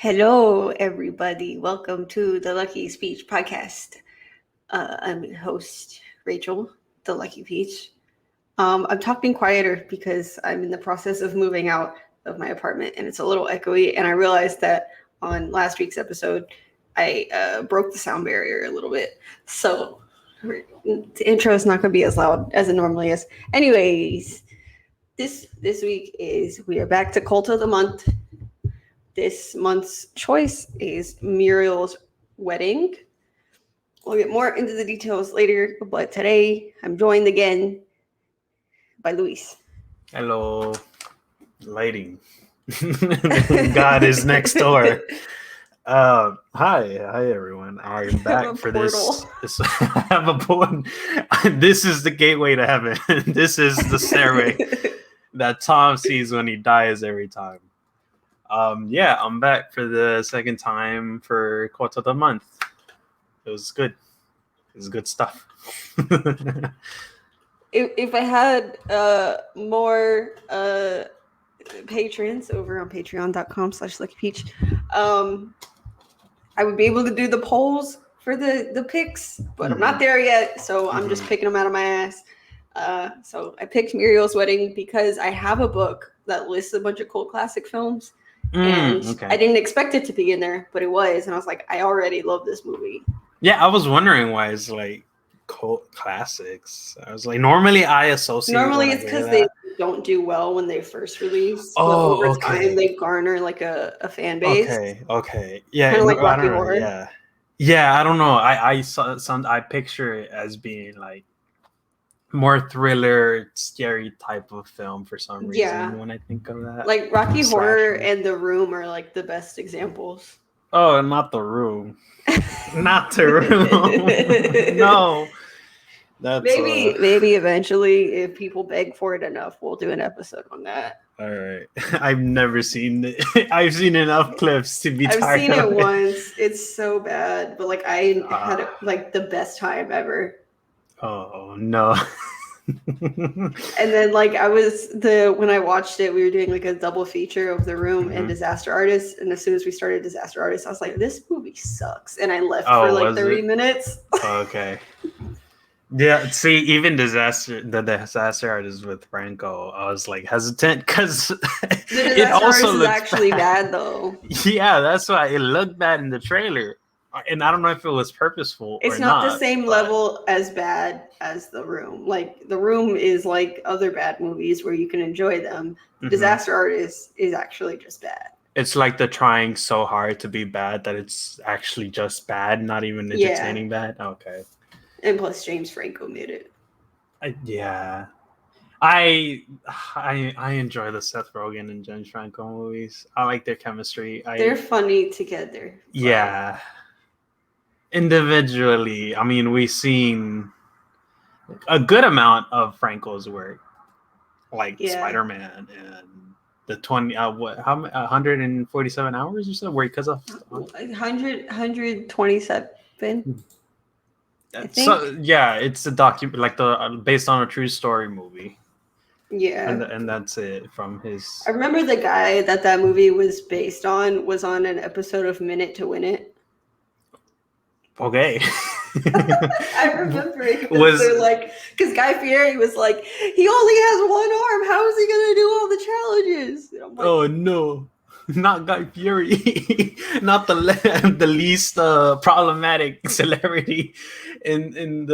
Hello, everybody. Welcome to the Luckiest Peach podcast. I'm your host, Rachel, the Lucky Peach. I'm talking quieter because I'm in the process of moving out of my apartment and it's a little echoey. And I realized that on last week's episode, I broke the sound barrier a little bit. So the intro is not going to be as loud as it normally is. Anyways, this week we are back to Cult of the Month. This month's choice is Muriel's Wedding. We'll get more into the details later, but today I'm joined again by Luis. Hello, lighting. God is next door. Hi everyone. I'm back for this. I have a portal. This is the gateway to heaven. This is the stairway that Tom sees when he dies every time. I'm back for the second time for Quote of the Month. It was good. It was good stuff. If I had more patrons over on patreon.com/luckypeach, I would be able to do the polls for the picks, but I'm not there yet, so I'm just picking them out of my ass. So I picked Muriel's Wedding because I have a book that lists a bunch of cult classic films. I didn't expect it to be in there, but it was, and I was like, I already love this movie. Yeah, I was wondering why it's like cult classics. I was like, normally I associate. Normally it's because they don't do well when they first release. But over time they garner like a fan base. Okay. Yeah, kind of like Rocky Horror. Yeah. I don't know. I saw some. I picture it as being like more thriller, scary type of film for some reason when I think of that. Like Rocky Horror and The Room are like the best examples. Oh, not The Room. Not The Room. No. That's maybe eventually, if people beg for it enough, we'll do an episode on that. All right. I've never seen it. I've seen enough clips to be tired. I've seen it once. It's so bad, but like I had like the best time ever. Oh no. And then like when I watched it, we were doing like a double feature of The Room and Disaster Artist, and as soon as we started Disaster Artist, I was like, this movie sucks, and I left for like 30 minutes. Okay. Yeah, see, even the Disaster Artist with Franco, I was like hesitant because it also looks actually bad though. Yeah, that's why it looked bad in the trailer. And I don't know if it was purposeful. It's not the same level as bad as The Room. Like The Room is like other bad movies where you can enjoy them. Disaster Artist is actually just bad. It's like they're trying so hard to be bad that it's actually just bad, not even entertaining bad. Okay. And plus James Franco made it. I enjoy the Seth Rogen and James Franco movies. I like their chemistry. They're funny together. Yeah. Individually, I mean, we've seen a good amount of Franco's work, like Spider-Man and the 147 hours or so, where because of 127. So yeah, it's a document like based on a true story movie. Yeah, and that's it from his. I remember the guy that movie was based on was on an episode of Minute to Win It. Okay. I remember it because Guy Fieri was like, he only has one arm. How is he gonna do all the challenges? Like, oh no, not Guy Fieri, not the least problematic celebrity in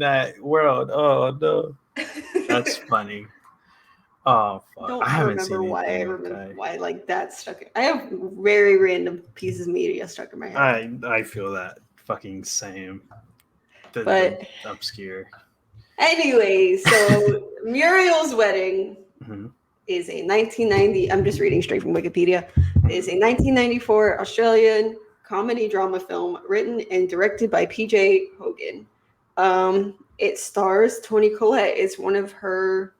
that world. Oh no, that's funny. Oh fuck! I haven't seen why like that stuck. I have very random pieces of media stuck in my head. I feel that. Fucking same. But obscure. Anyway, so Muriel's Wedding is a 1990. I'm just reading straight from Wikipedia. Is a 1994 Australian comedy drama film written and directed by PJ Hogan. It stars Toni Colette. It's one of her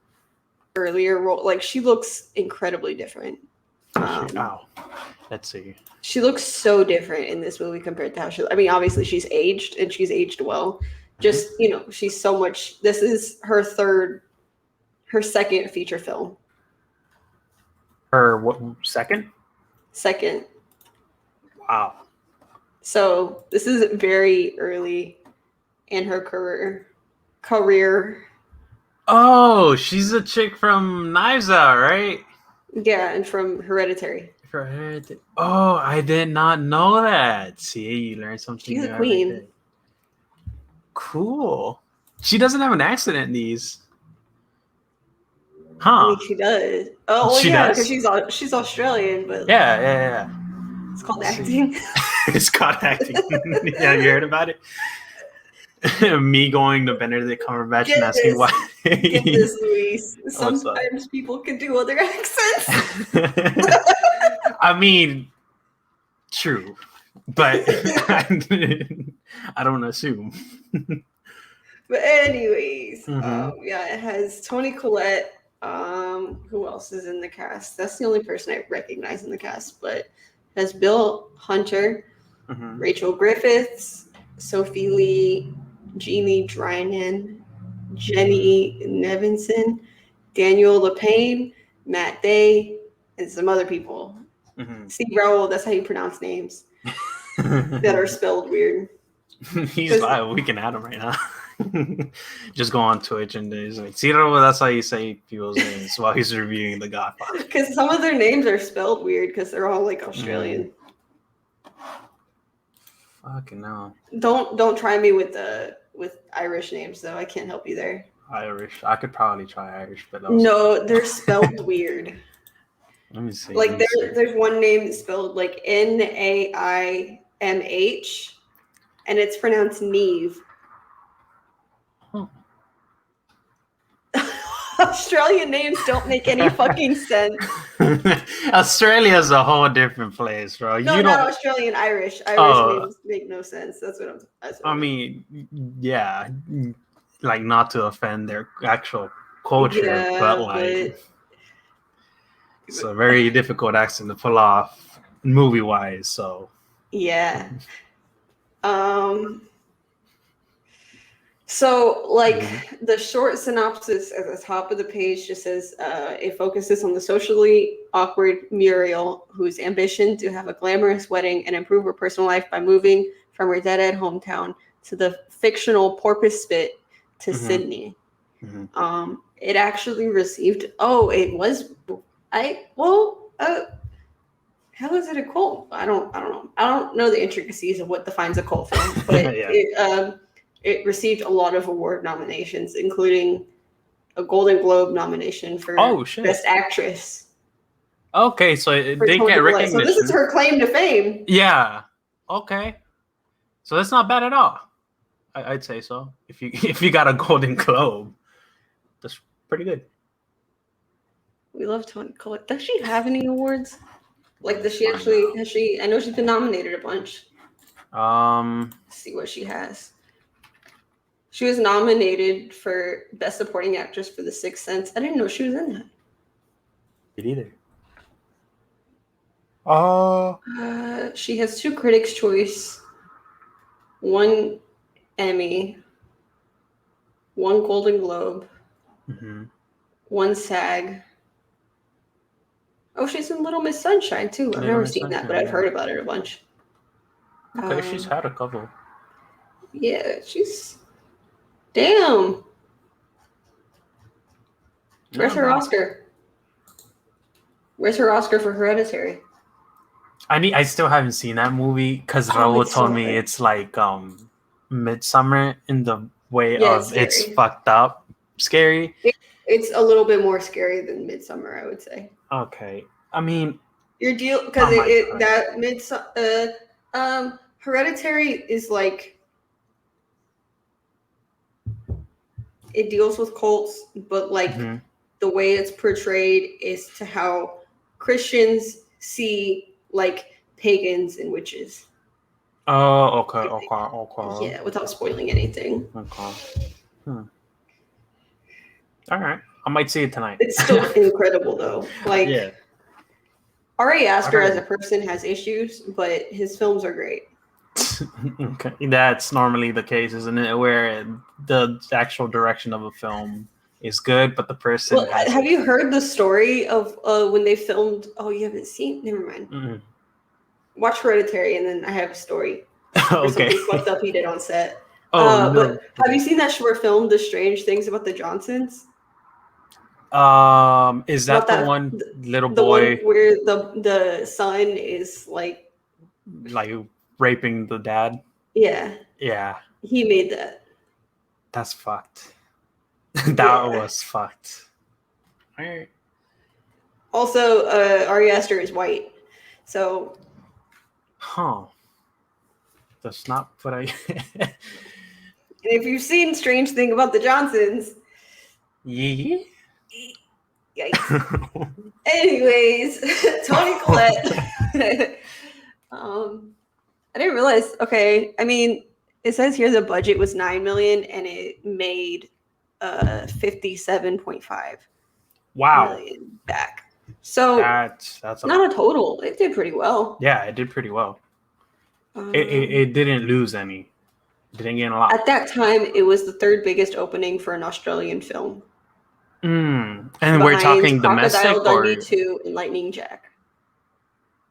earlier roles. Like she looks incredibly different. Wow. Let's see. She looks so different in this movie compared to how obviously she's aged and she's aged well. Just, she's so much. This is her second feature film. Her what? Second. Wow. So this is very early in her career. Oh, she's a chick from Knives Out, right? Yeah, and from Hereditary. Oh, I did not know that. See, you learn something She's new a every queen. day. Cool. She doesn't have an accent in these. I Huh. mean, she does. Oh, well, She yeah, because does? she's Australian, but Yeah. it's called Let's see. acting. It's called acting. Yeah, you heard about it? Me going to Benedict Cumberbatch Get and asking this. why. Get this, Luis. What's up? Sometimes people can do other accents. I mean, true, but I don't assume. But anyways, Mm-hmm. yeah, it has Toni Colette. Who else is in the cast? That's the only person I recognize in the cast. But it has Bill Hunter, Mm-hmm. Rachel Griffiths, Sophie Lee, Jeannie Drynan, Jenny Nevinson, Daniel LePayne, Matt Day, and some other people. Mm-hmm. See, Raul, that's how you pronounce names that are spelled weird. He's live. We can add him right now. Just go on Twitch and he's like, Ciro, that's how you say people's names while he's reviewing The Godfather. Because some of their names are spelled weird because they're all like Australian. Fucking no. Don't try me with Irish names though. I can't help you there. Irish. I could probably try Irish, but No, they're spelled weird. Let me see. Like there's one name that's spelled like Naimh, and it's pronounced Neve. Huh. Australian names don't make any fucking sense. Australia's a whole different place, bro. No, not Australian. Irish names make no sense. I mean, yeah, like not to offend their actual culture, but like it's a very difficult accent to pull off movie wise. So yeah. So, like, the short synopsis at the top of the page just says it focuses on the socially awkward Muriel, whose ambition to have a glamorous wedding and improve her personal life by moving from her dead-end hometown to the fictional Porpoise Spit to Sydney. It actually received. How is it a cult? I don't know. I don't know the intricacies of what defines a cult film, but it received a lot of award nominations, including a Golden Globe nomination for Best Actress. Okay, so they get recognition. So this is her claim to fame. Yeah. Okay. So that's not bad at all. I'd say so. If you got a Golden Globe, that's pretty good. We love Toni Colette. Does she have any awards? Like, has she? I know she's been nominated a bunch. Let's see what she has. She was nominated for Best Supporting Actress for The Sixth Sense. I didn't know she was in that. Me either. She has 2 Critics' Choice, 1 Emmy, 1 Golden Globe, 1 SAG. Oh, she's in Little Miss Sunshine too. I've never seen that, but I've heard about it a bunch. Okay, she's had a couple. Yeah, she's. Damn. Where's her Oscar? Where's her Oscar for Hereditary? I still haven't seen that movie because Raul told me it's like Midsummer in the way of it's fucked up, scary. It's a little bit more scary than Midsummer, I would say. Okay, I mean, your deal because Hereditary is like. It deals with cults, but like the way it's portrayed is to how Christians see like pagans and witches. Oh, okay. Yeah, without spoiling anything. Okay. All right, I might see it tonight. It's still incredible though. Like, Ari Aster as a person has issues, but his films are great. Okay, that's normally the case, isn't it? Where the actual direction of a film is good, but the person. Well, have you heard the story of when they filmed? Oh, you haven't seen? Never mind. watch Hereditary, and then I have a story for Okay. something fucked up he did on set. Oh no. But have you seen that short film, The Strange Things About the Johnsons? Is that About the one little the one boy where the son is like raping the dad? Yeah, Yeah, he made that. that's fucked. That was fucked. All right. Also, Ari Aster is white, so. That's not what I. And if you've seen Strange Thing About the Johnsons, Yeah. yikes. Anyways, Toni Colette. I didn't realize. Okay, I mean, it says here the budget was $9 million and it made 57.5 million back. So that's not a total. It did pretty well. Yeah, it did pretty well. It didn't lose any. It didn't gain a lot. At that time, it was the third biggest opening for an Australian film. And we're talking domestic Crocodile or Dundee 2 and Lightning Jack.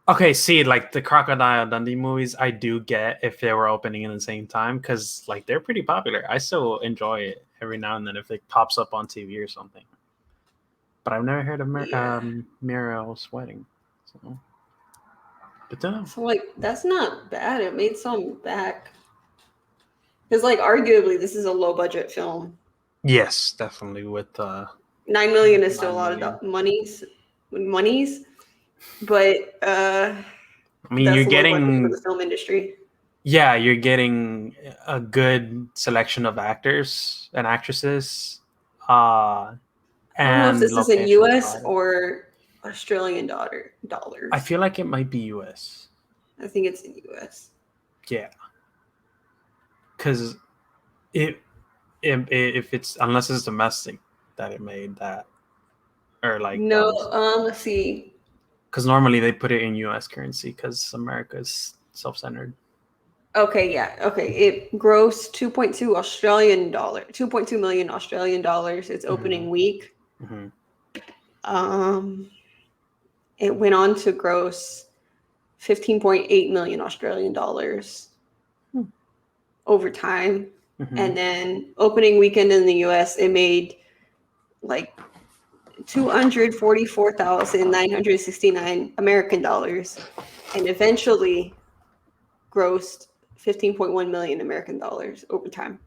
Okay, see, like the Crocodile Dundee movies, I do get if they were opening in the same time because like they're pretty popular. I still enjoy it every now and then if it pops up on TV or something. But I've never heard of Muriel's Wedding. So, but so like that's not bad. It made some back. Because like arguably this is a low budget film. Yes, definitely. With 9 million is still a lot of monies. But I mean, you're getting for the film industry. Yeah, you're getting a good selection of actors and actresses. I don't know if this is in US or Australian dollars. I feel like it might be US. I think it's in US. Yeah. Because if it's unless it's domestic that it made that or like no, let's see. Because normally they put it in US currency because America is self-centered. Okay, yeah. Okay. It grossed 2.2 million Australian dollars its opening week. Mm-hmm. It went on to gross 15.8 million Australian dollars over time. Mm-hmm. And then opening weekend in the US, it made like 244,969 American dollars and eventually grossed 15.1 million American dollars over time.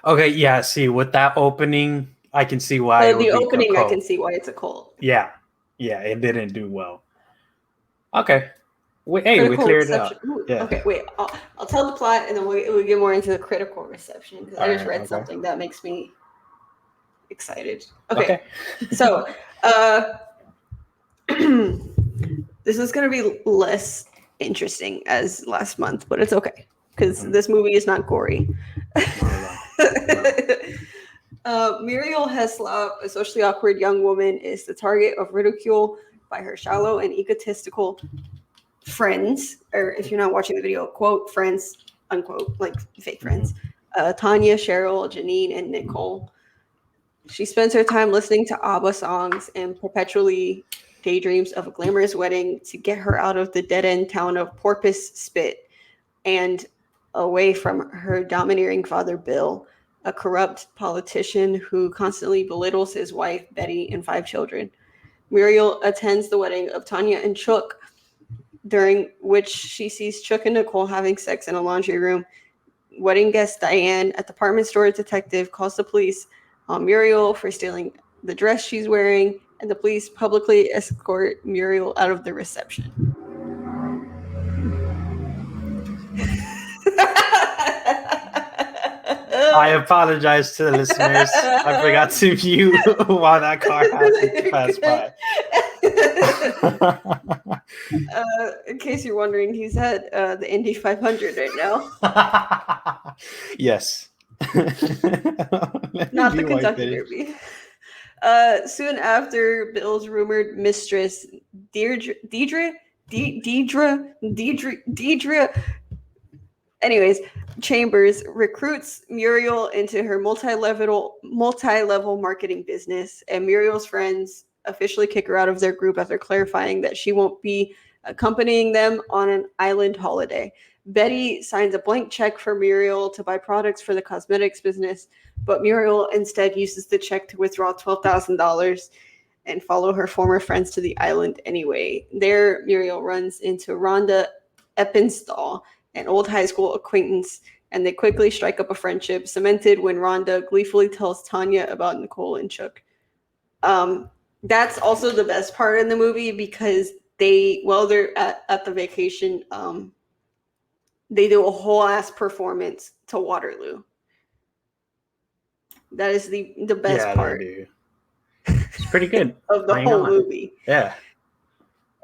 Okay, yeah, see, with that opening, I can see why the opening I can see why it's a cult. Yeah, it didn't do well. Okay. We cleared it up. Yeah. Okay, wait. I'll tell the plot and then we'll get more into the critical reception because I just read something that makes me excited. Okay. So, this is going to be less interesting as last month, but it's okay because this movie is not gory. Muriel Heslop, a socially awkward young woman, is the target of ridicule by her shallow and egotistical friends, or if you're not watching the video, quote, friends, unquote, like fake friends, Tanya, Cheryl, Janine, and Nicole. She spends her time listening to ABBA songs and perpetually daydreams of a glamorous wedding to get her out of the dead-end town of Porpoise Spit and away from her domineering father, Bill, a corrupt politician who constantly belittles his wife, Betty, and 5 children. Muriel attends the wedding of Tanya and Chuck, during which she sees Chuck and Nicole having sex in a laundry room. Wedding guest Diane, a department store detective, calls the police on Muriel for stealing the dress she's wearing, and the police publicly escort Muriel out of the reception. I apologize to the listeners. I forgot to mute while that car passed by. In case you're wondering, he's at the Indy 500 right now. Yes. Not the Kentucky Derby. Soon after, Bill's rumored mistress, Deidre. Anyways, Chambers recruits Muriel into her multi-level marketing business, and Muriel's friends officially kick her out of their group after clarifying that she won't be accompanying them on an island holiday. Betty signs a blank check for Muriel to buy products for the cosmetics business, but Muriel instead uses the check to withdraw $12,000 and follow her former friends to the island anyway. There, Muriel runs into Rhonda Eppenstall, an old high school acquaintance, and they quickly strike up a friendship, cemented when Rhonda gleefully tells Tanya about Nicole and Chuck. That's also the best part in the movie because they're at the vacation, they do a whole ass performance to Waterloo. That is the best part. They do. It's pretty good of the whole movie. Yeah.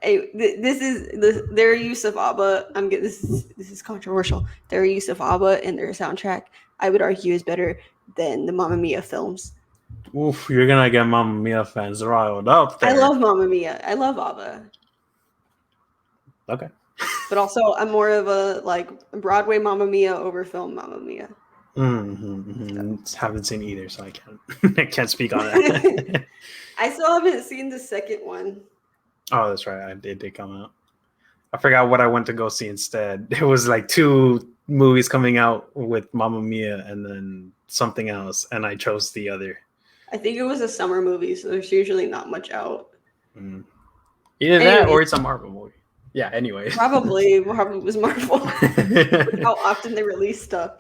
Hey, this is their use of ABBA. This is controversial. Their use of ABBA in their soundtrack, I would argue, is better than the Mamma Mia films. Oof, you're gonna get Mamma Mia fans riled up there. I love Mamma Mia. I love ABBA. Okay. But also, I'm more of a Broadway Mamma Mia over film Mamma Mia. Haven't seen either, so I can't speak on that. I still haven't seen the second one. Oh, that's right. It did come out. I forgot what I went to go see instead. There was 2 movies coming out with Mamma Mia and then something else, and I chose the other. I think it was a summer movie, so there's usually not much out. Either that or it's a Marvel movie. Yeah, anyway. Probably was Marvel. How often they release stuff.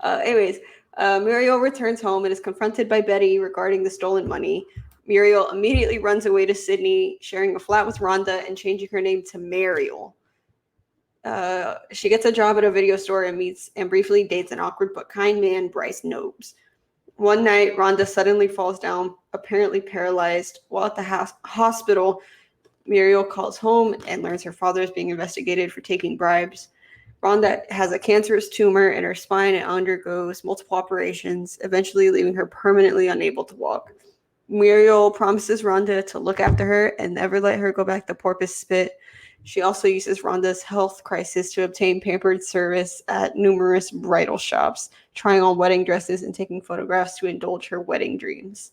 Muriel returns home and is confronted by Betty regarding the stolen money. Muriel immediately runs away to Sydney, sharing a flat with Rhonda and changing her name to Muriel. She gets a job at a video store and meets and briefly dates an awkward but kind man, Bryce Nobes. One night, Rhonda suddenly falls down, apparently paralyzed. While at the hospital, Muriel calls home and learns her father is being investigated for taking bribes. Rhonda has a cancerous tumor in her spine and undergoes multiple operations, eventually leaving her permanently unable to walk. Muriel promises Rhonda to look after her and never let her go back to Porpoise Spit. She also uses Rhonda's health crisis to obtain pampered service at numerous bridal shops, trying on wedding dresses and taking photographs to indulge her wedding dreams.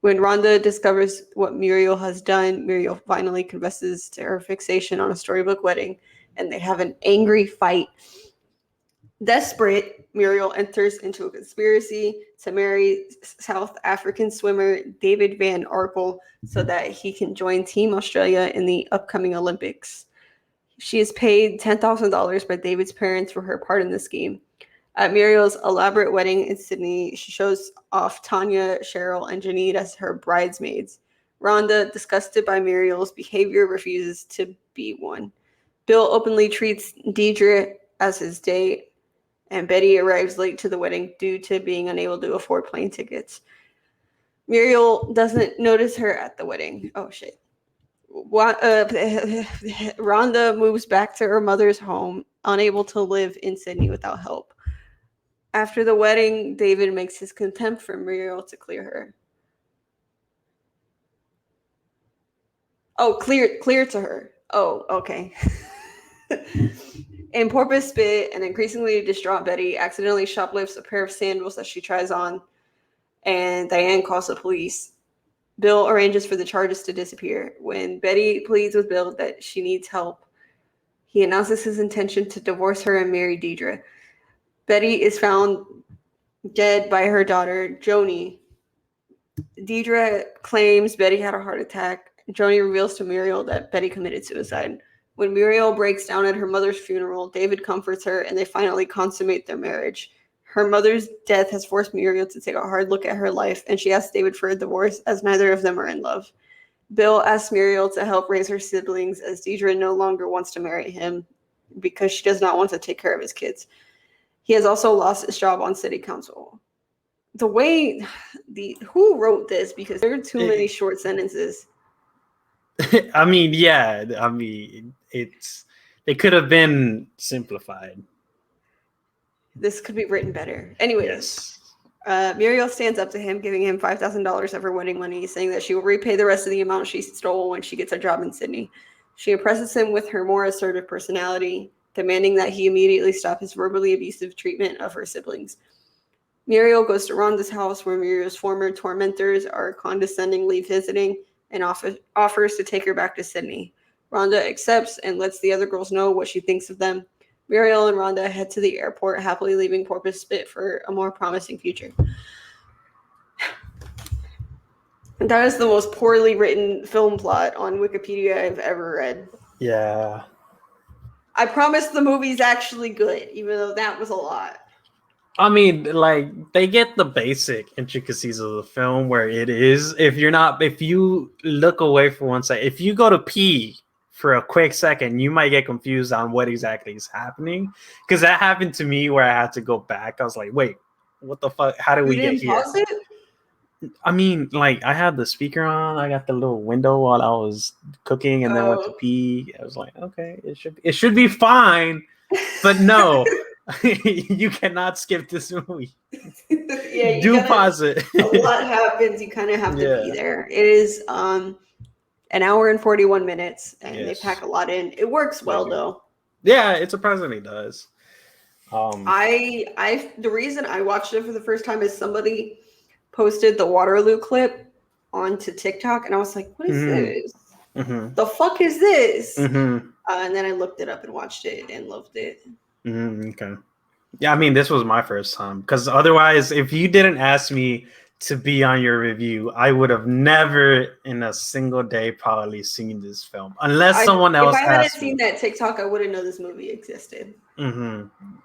When Rhonda discovers what Muriel has done, Muriel finally confesses to her fixation on a storybook wedding, and they have an angry fight. Desperate, Muriel enters into a conspiracy to marry South African swimmer David Van Arkel so that he can join Team Australia in the upcoming Olympics. She is paid $10,000 by David's parents for her part in the scheme. At Muriel's elaborate wedding in Sydney, she shows off Tanya, Cheryl, and Janine as her bridesmaids. Rhonda, disgusted by Muriel's behavior, refuses to be one. Bill openly treats Deidre as his date, and Betty arrives late to the wedding due to being unable to afford plane tickets. Muriel doesn't notice her at the wedding. Oh, shit. Rhonda moves back to her mother's home, unable to live in Sydney without help. After the wedding, David makes his contempt for Muriel to clear her. Oh, clear to her. Oh, okay. In Porpoise Spit, an increasingly distraught Betty accidentally shoplifts a pair of sandals that she tries on, and Diane calls the police. Bill arranges for the charges to disappear. When Betty pleads with Bill that she needs help, he announces his intention to divorce her and marry Deidre. Betty is found dead by her daughter, Joni. Deidre claims Betty had a heart attack. Joni reveals to Muriel that Betty committed suicide. When Muriel breaks down at her mother's funeral, David comforts her and they finally consummate their marriage. Her mother's death has forced Muriel to take a hard look at her life, and she asks David for a divorce as neither of them are in love. Bill asks Muriel to help raise her siblings as Deidre no longer wants to marry him because she does not want to take care of his kids. He has also lost his job on city council. Who wrote this? Because there are too many short sentences. I mean, yeah. I mean, it could have been simplified. This could be written better. Anyways, yes. Muriel stands up to him, giving him $5,000 of her wedding money, saying that she will repay the rest of the amount she stole when she gets a job in Sydney. She impresses him with her more assertive personality, demanding that he immediately stop his verbally abusive treatment of her siblings. Muriel goes to Rhonda's house, where Muriel's former tormentors are condescendingly visiting, and offers to take her back to Sydney. Rhonda accepts and lets the other girls know what she thinks of them. Muriel and Rhonda head to the airport, happily leaving Porpoise Spit for a more promising future. That is the most poorly written film plot on Wikipedia I've ever read. Yeah. I promise the movie's actually good, even though that was a lot. I mean, like, they get the basic intricacies of the film where it is. If you look away for 1 second, if you go to pee for a quick second, you might get confused on what exactly is happening. Because that happened to me where I had to go back. I was like, wait, what the fuck? How did we get here? Pause it? I mean, like, I had the speaker on. I got the little window while I was cooking and then went to pee. I was like, okay, it should be fine. But no. You cannot skip this movie. Yeah, pause it. A lot happens. You kind of have to be there. It is an hour and 41 minutes, and they pack a lot in. It works well, though. Yeah, it surprisingly does. The reason I watched it for the first time is somebody posted the Waterloo clip onto TikTok, and I was like, "What is this? The fuck is this?" And then I looked it up and watched it and loved it. Okay. Yeah, I mean, this was my first time because otherwise, if you didn't ask me to be on your review, I would have never in a single day probably seen this film unless someone else asked me. If I hadn't seen that TikTok, I wouldn't know this movie existed.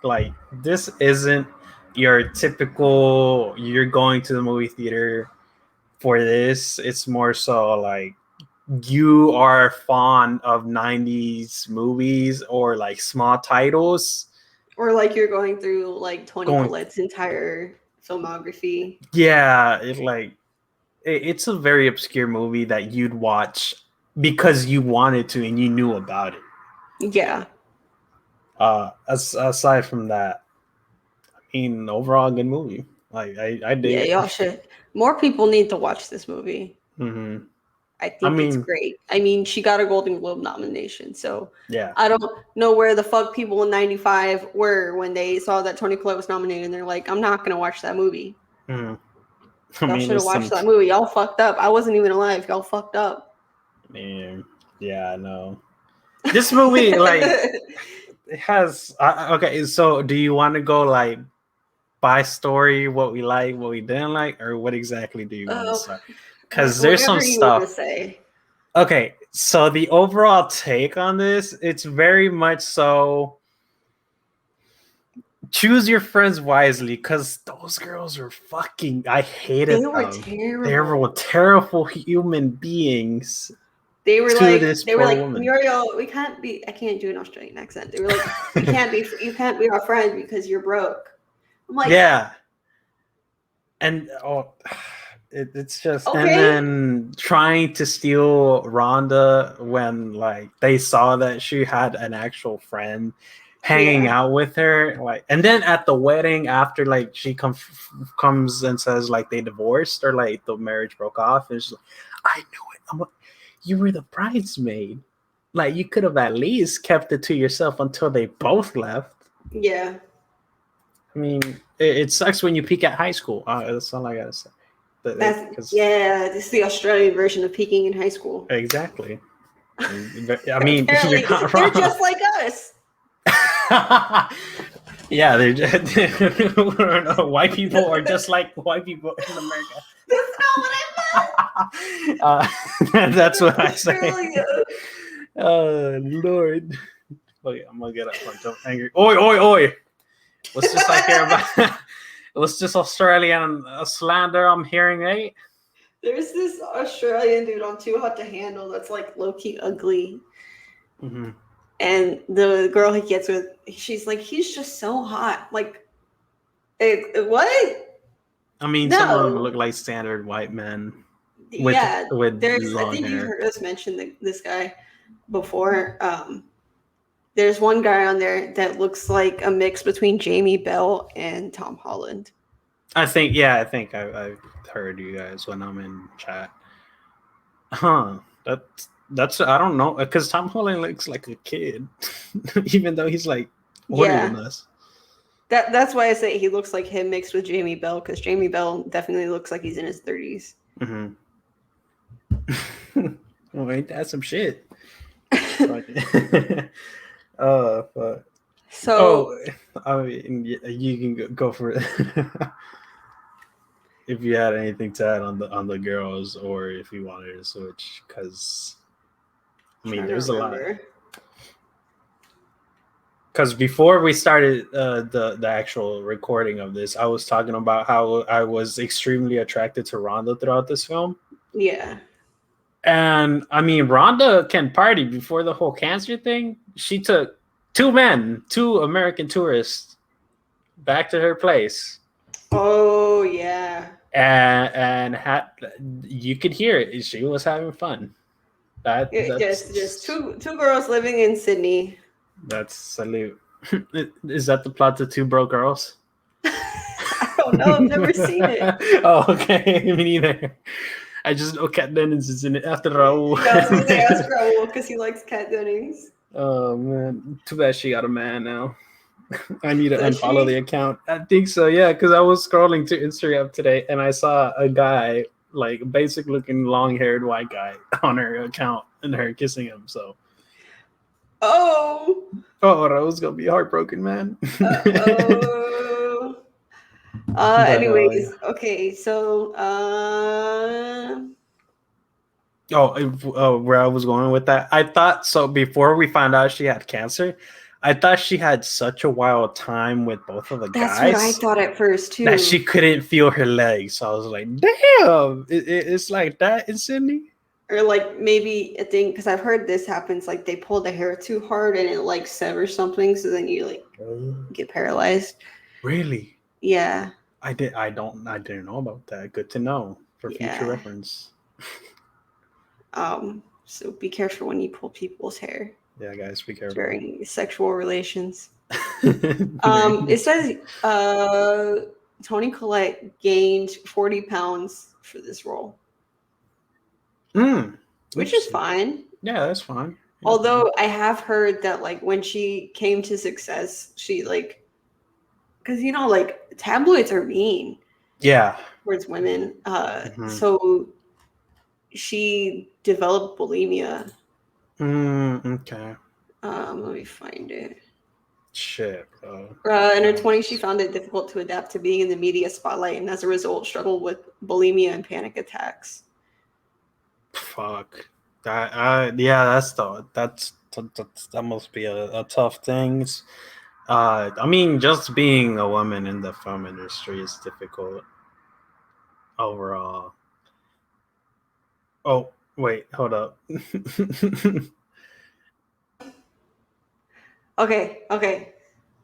Like, this isn't your typical, you're going to the movie theater for this. It's more so like you are fond of 90s movies or like small titles. Or like you're going through like Toni Colette's entire filmography. Yeah, it's a very obscure movie that you'd watch because you wanted to and you knew about it. Yeah. Aside from that, I mean, overall good movie. Like I did. Yeah, y'all should. More people need to watch this movie. I think it's great. I mean, she got a Golden Globe nomination, so yeah. I don't know where the fuck people in '95 were when they saw that Toni Collette was nominated, and they're like, "I'm not gonna watch that movie." Y'all should have watched that movie. Y'all fucked up. I wasn't even alive. Y'all fucked up. Man, yeah, I know. This movie, like, it has. Okay, so do you want to go like by story, what we like, what we didn't like, or what exactly do you want to say? Because there's some stuff. Okay, so the overall take on this, it's very much so choose your friends wisely, because those girls were fucking, I hated them. Terrible. They were terrible human beings. They were like, Muriel, I can't do an Australian accent. They were like, you can't be our friend because you're broke. I'm like, yeah. And it's just, okay. And then trying to steal Rhonda when like they saw that she had an actual friend hanging out with her, like, and then at the wedding after like she comes and says like they divorced or like the marriage broke off, and she's like, I knew it. You were the bridesmaid. Like, you could have at least kept it to yourself until they both left. Yeah. I mean, it sucks when you peak at high school. That's all I gotta say. This is the Australian version of peaking in high school. Exactly. I mean, you're not wrong. They're just like us. Yeah, they're just, white people are just like white people in America. That's not what I meant. That's what I say. Oh Lord! Okay, I'm gonna get up. I'm angry. Oi, oi, oi! What's this I hear about? What's this Australian slander I'm hearing, eh? There's this Australian dude on Too Hot to Handle that's like low-key ugly. Mm-hmm. And the girl he gets with, she's like, he's just so hot. Like, what? I mean, some of them look like standard white men. With I think hair. You've heard us mention this guy before. There's one guy on there that looks like a mix between Jamie Bell and Tom Holland. I think I've heard you guys when I'm in chat. Huh. That's I don't know, because Tom Holland looks like a kid, even though he's like older than us. That's why I say he looks like him mixed with Jamie Bell, because Jamie Bell definitely looks like he's in his 30s. Mm-hmm. Well, ain't that some shit? But So, I mean, you can go for it. If you had anything to add on the girls, or if you wanted to switch, because I mean, there's a lot. Because before we started the actual recording of this, I was talking about how I was extremely attracted to Rhonda throughout this film. Yeah. And I mean, Rhonda can party before the whole cancer thing. She took two American tourists, back to her place. Oh yeah. And had, you could hear it. She was having fun. Just two girls living in Sydney. That's salute. Is that the plot to Two Broke Girls? I don't know. I've never seen it. Oh, okay. Me neither. I just know Kat Dennings is in it after Raul. Yeah, I was going to ask Raul because he likes Kat Dennings. Oh man, too bad she got a man now. I need to unfollow the account. I think so, yeah, because I was scrolling to Instagram today and I saw a guy, like basic looking long-haired white guy, on her account and her kissing him. So Raul's gonna be heartbroken, man. Anyways, okay, so where I was going with that, I thought so before we found out she had cancer, I thought she had such a wild time with both of the guys. That's what I thought at first too. That she couldn't feel her legs. So I was like, damn, it's like that in Sydney. Or like maybe a thing, because I've heard this happens, like they pull the hair too hard and it like severs something, so then you like get paralyzed. Really? Yeah. I didn't know about that. Good to know for future reference. So be careful when you pull people's hair. Yeah, guys, be careful during sexual relations. It says Toni Colette gained 40 pounds for this role. Which is fine. Yeah, that's fine. Yeah. Although I have heard that like when she came to success, she like, because you know, like tabloids are mean. Yeah. Towards women. So she developed bulimia. Okay. Let me find it. Shit, bro. In her 20s, she found it difficult to adapt to being in the media spotlight, and as a result, struggled with bulimia and panic attacks. Fuck. That must be a tough thing. I mean, just being a woman in the film industry is difficult overall. Oh, wait, hold up. Okay.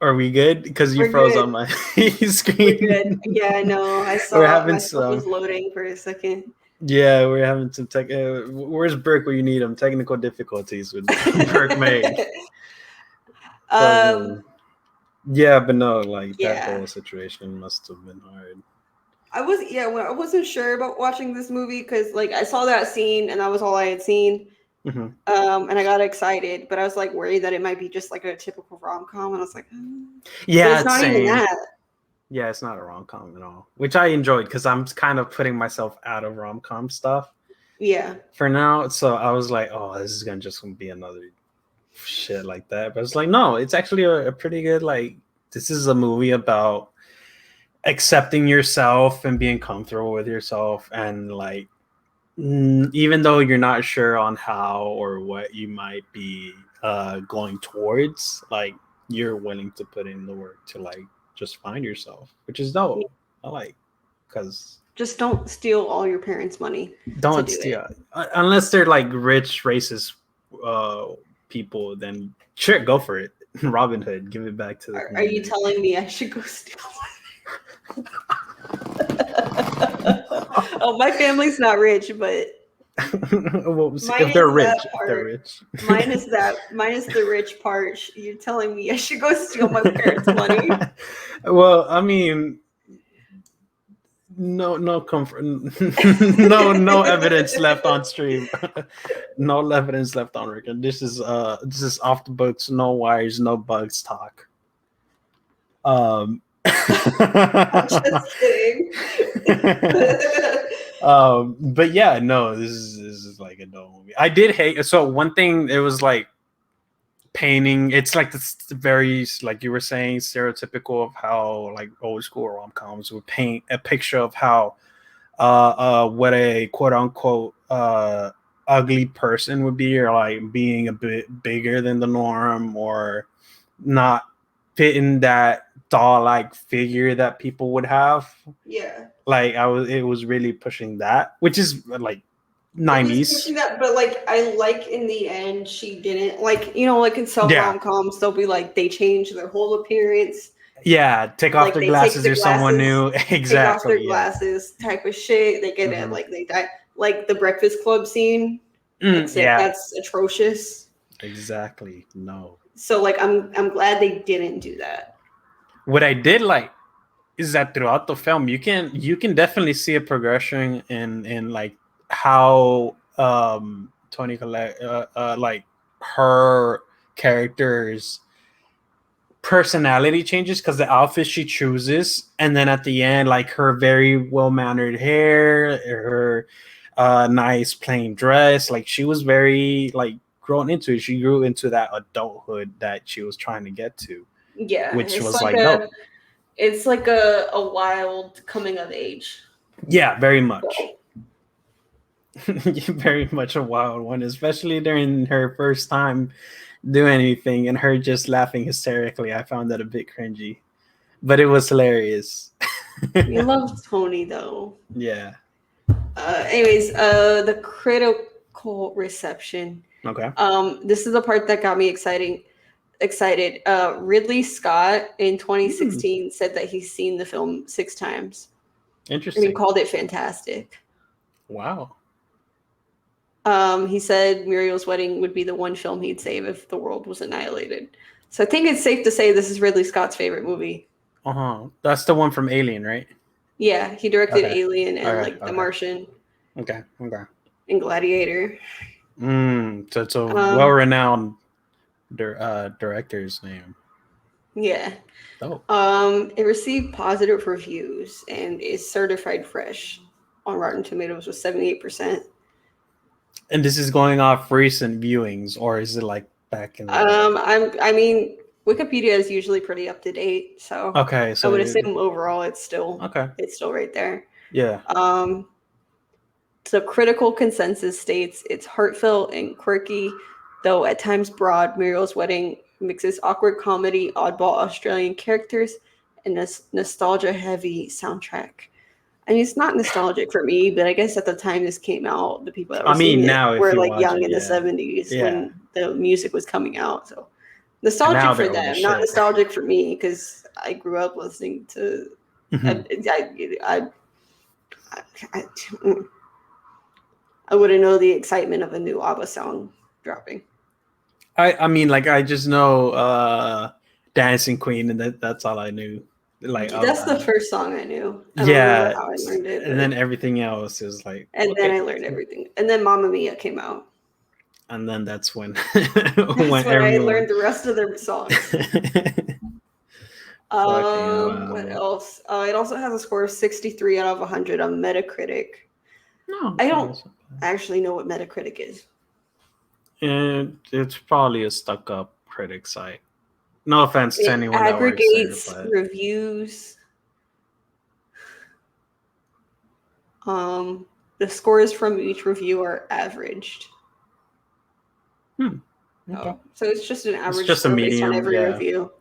Are we good? Because you froze on my screen. We're good. Yeah, I know. I saw my stuff was loading for a second. Yeah, we're having some tech. Where's Burke where you need him? Technical difficulties with Burke made. Yeah, but no, like that whole situation must have been hard. I wasn't sure about watching this movie because like I saw that scene and that was all I had seen. And I got excited, but I was like worried that it might be just like a typical rom-com, and I was like, yeah, but it's not even that. Yeah, it's not a rom-com at all, which I enjoyed because I'm kind of putting myself out of rom-com stuff. Yeah. For now, so I was like, oh, this is gonna be another shit like that, but it's like, no, it's actually a pretty good, like, this is a movie about accepting yourself and being comfortable with yourself, and like, even though you're not sure on how or what you might be going towards, like, you're willing to put in the work to like just find yourself, which is dope. I like, because just don't steal all your parents' money. Don't steal unless they're like rich racist people. Then sure, go for it. Robin Hood, give it back to the Are you telling me I should go steal? Oh, my family's not rich, but if they're rich, minus the rich part. You're telling me I should go steal my parents' money? Well, I mean, no comfort, no evidence left on stream, no evidence left on record. This is off the books, no wires, no bugs talk. I'm just kidding. But yeah, no, this is like a dope movie. I did hate. So one thing, it was like painting. It's like this very, like you were saying, stereotypical of how like old school rom-coms would paint a picture of how what a quote unquote ugly person would be, or like being a bit bigger than the norm, or not fitting that doll-like figure that people would have. Yeah. Like it was really pushing that, which is like It was 90s. pushing that, but like I like in the end she didn't, like, you know, like in some Yeah. rom-coms they'll be like they change their whole appearance. Yeah, take off Like their they glasses. take the There's someone new. glasses, Exactly. take off their Yeah. glasses type of shit. They get it, like they die. Like the Breakfast Club scene, except Yeah. that's atrocious. Exactly. No. So like I'm glad they didn't do that. What I did like is that throughout the film you can definitely see a progression in like how Toni Colette like her character's personality changes, because the outfit she chooses, and then at the end, like her very well-mannered hair, her nice plain dress, like she was very like grown into it. She grew into that adulthood that she was trying to get to, Yeah, which it's was like like dope. it's like a wild coming of age. Yeah, very much. Very much a wild one, especially during her first time doing anything and her just laughing hysterically. I found that a bit cringy, but it was hilarious. You love Toni though. Yeah. Anyways, the critical reception. Okay. This is the part that got me excited. Ridley Scott in 2016 said that he's seen the film 6 times. Interesting. And he called it fantastic. Wow. He said Muriel's Wedding would be the one film he'd save if the world was annihilated. So I think it's safe to say this is Ridley Scott's favorite movie. That's the one from Alien, right? Yeah, he directed Alien and The Martian. Okay. And Gladiator. So it's a well-renowned director's name. Yeah. Oh. It received positive reviews and is certified fresh on Rotten Tomatoes with 78%. And this is going off recent viewings, or is it like back in the I mean, Wikipedia is usually pretty up to date, so okay, so I would assume overall it's still right there. Yeah. The critical consensus states it's heartfelt and quirky, though at times broad. Muriel's Wedding mixes awkward comedy, oddball Australian characters, and a nostalgia-heavy soundtrack. I mean, it's not nostalgic for me, but I guess at the time this came out, the people that were seeing it were like young in the 70s when the music was coming out. So nostalgic for them, not nostalgic for me, because I grew up listening to. I wouldn't know the excitement of a new ABBA song dropping. I mean, like I just know Dancing Queen, and that's all I knew. Like that's the first song I knew. I don't remember how I learned it, and then everything else is like. And then I learned everything, and then Mamma Mia came out. And then that's when when I learned the rest of their songs. What else? It also has a score of 63 out of 100 on Metacritic. No, I don't actually know what Metacritic is. And it's probably a stuck-up critic site. No offense to anyone that aggregates reviews. The scores from each review are averaged. Okay. So it's just an average. It's just a medium based on every review.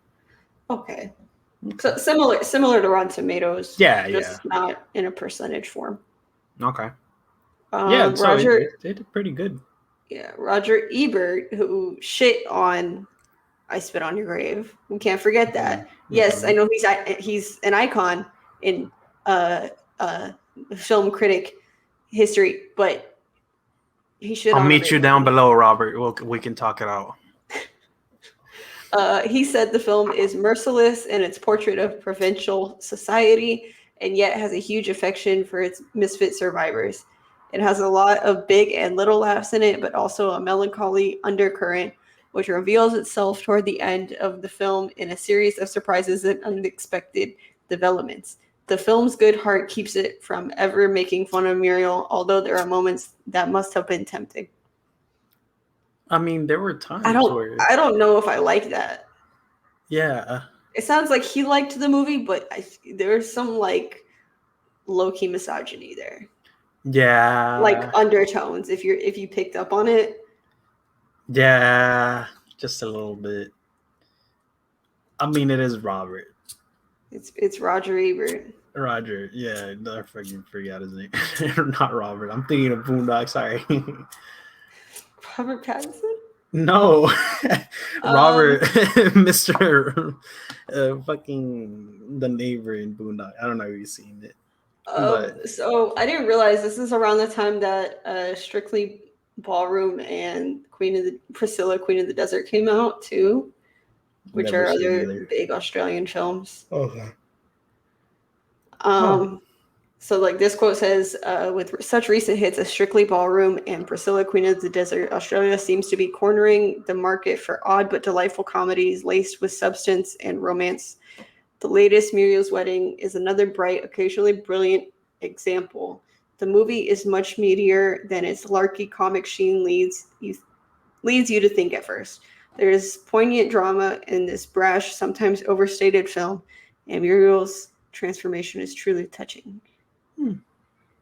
Okay. So similar to Rotten Tomatoes. Just not in a percentage form. Okay. Roger they did pretty good. Yeah, Roger Ebert, who shit on I Spit on Your Grave. We can't forget that. Yes, I know he's an icon in film critic history, but he should. I'll meet you down below, Robert. We can talk it out. He said the film is merciless in its portrait of provincial society, and yet has a huge affection for its misfit survivors. It has a lot of big and little laughs in it, but also a melancholy undercurrent, which reveals itself toward the end of the film in a series of surprises and unexpected developments. The film's good heart keeps it from ever making fun of Muriel, although there are moments that must have been tempting. I mean, there were times where I don't know if I like that. yeah. It sounds like he liked the movie, but there's some like low-key misogyny there. Like Yeah. undertones if you picked up on it. Yeah, just a little bit. I mean, it is Robert. It's Roger Ebert. Roger, yeah, I fucking forgot his name. Not Robert. I'm thinking of Boondock. Sorry. Robert Pattinson? No, Um, Robert, Mister, fucking the neighbor in Boondock. I don't know if you've seen it, but so I didn't realize this is around the time that Strictly Ballroom and Priscilla, Queen of the Desert came out too, which never are seen other either. big Australian films. Okay. So like this quote says, with such recent hits as Strictly Ballroom and Priscilla, Queen of the Desert, Australia seems to be cornering the market for odd but delightful comedies laced with substance and romance. The latest, Muriel's Wedding, is another bright, occasionally brilliant example. The movie is much meatier than its larky comic sheen leads you to think at first. There is poignant drama in this brash, sometimes overstated film, and Muriel's transformation is truly touching.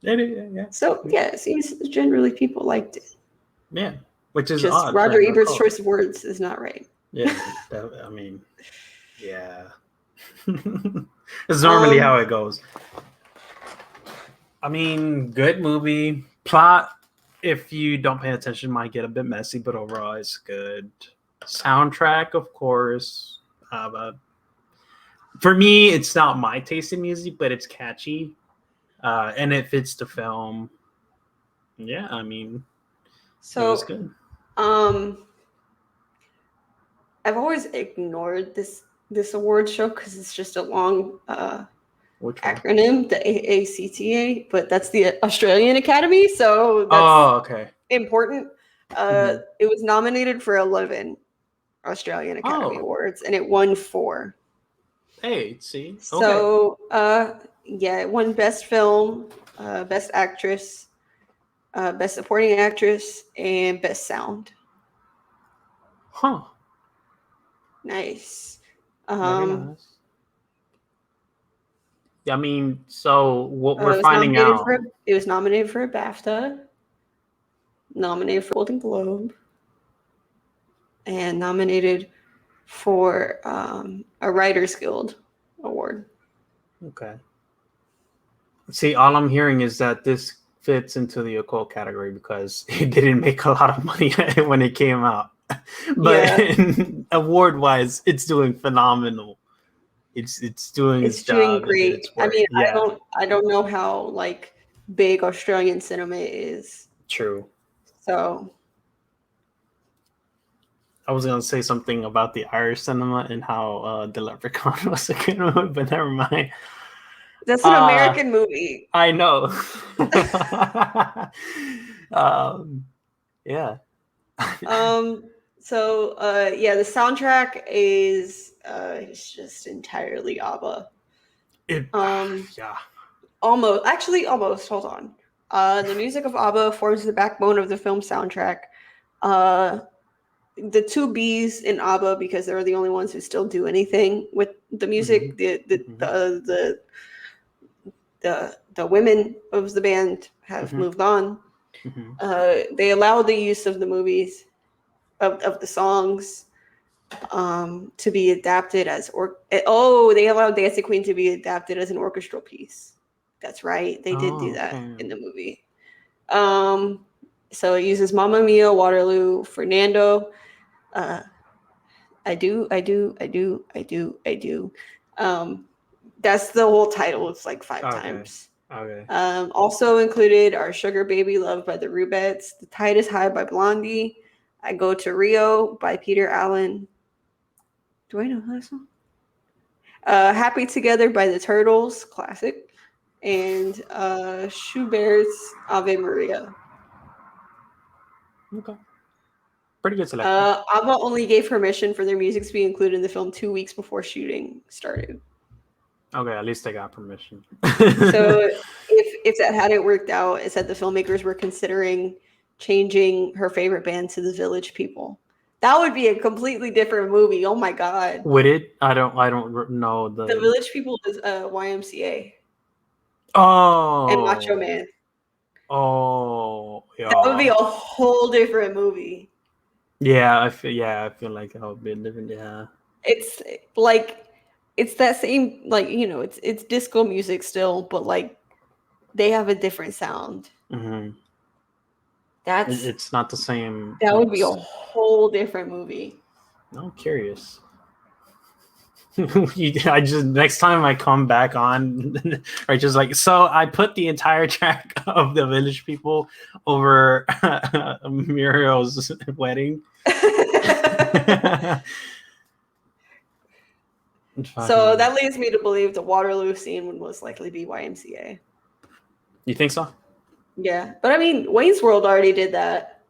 Yeah. So yeah, it seems generally people liked it. Yeah, which is Just odd. Roger Ebert's choice of words is not right. Yeah, I mean, yeah. It's normally how it goes. I mean, good movie. Plot, if you don't pay attention, might get a bit messy, but overall it's good. Soundtrack, of course. But for me, it's not my taste in music, but it's catchy. And it fits the film. Yeah, I mean, it was good. I've always ignored this award show because it's just a long acronym, the AACTA, but that's the Australian Academy, so that's okay. important. It was nominated for 11 Australian Academy Awards, and it won 4. Hey, see? So, yeah, it won Best Film, Best Actress, Best Supporting Actress, and Best Sound. Huh. Nice. Very nice. I mean, so what we're It finding out. It was nominated for a BAFTA, nominated for Golden Globe, and nominated for a Writers Guild Award. Okay. See, all I'm hearing is that this fits into the occult category because it didn't make a lot of money when it came out. But award-wise, it's doing phenomenal. It's doing its job. Great. I mean, I don't know how like big Australian cinema is. True. So I was gonna say something about the Irish cinema and how the Leprechaun was a good movie, but never mind. That's an American movie. I know. Yeah. So yeah, the soundtrack is it's just entirely ABBA. Yeah. Almost. Hold on. The music of ABBA forms the backbone of the film soundtrack. The 2 Bs in ABBA, because they're the only ones who still do anything with the music. The women of the band have moved on. They allow the use of the movies of the songs to be adapted as they allowed Dancing Queen to be adapted as an orchestral piece. That's right, they did do that in the movie. So it uses Mamma Mia, Waterloo, Fernando, I do. That's the whole title. It's like 5 times. Okay. Also included are Sugar Baby, Loved by the Rubettes, The Tide is High by Blondie, I Go to Rio by Peter Allen. Do I know that song? Happy Together by the Turtles, classic, and Schubert's Ave Maria. Okay. Pretty good selection. ABBA only gave permission for their music to be included in the film 2 weeks before shooting started. Okay, at least they got permission. So if that hadn't worked out, it said the filmmakers were considering changing her favorite band to the Village People. That would be a completely different movie. Oh my god! Would it? I don't know The Village People is YMCA and Macho Oh, Man. oh, That would be yeah, a whole different movie. yeah. I feel like that would be different. Yeah. It's like it's that same like it's disco music still, but like they have a different sound. Mm-hmm. That's It's not the same. that would be a It's, whole different movie. I'm curious. I just next time I come back on, or just like so, I put the entire track of the Village People over Muriel's wedding. So that leads me to believe the Waterloo scene would most likely be YMCA. You think so? Yeah, but I mean, Wayne's World already did that.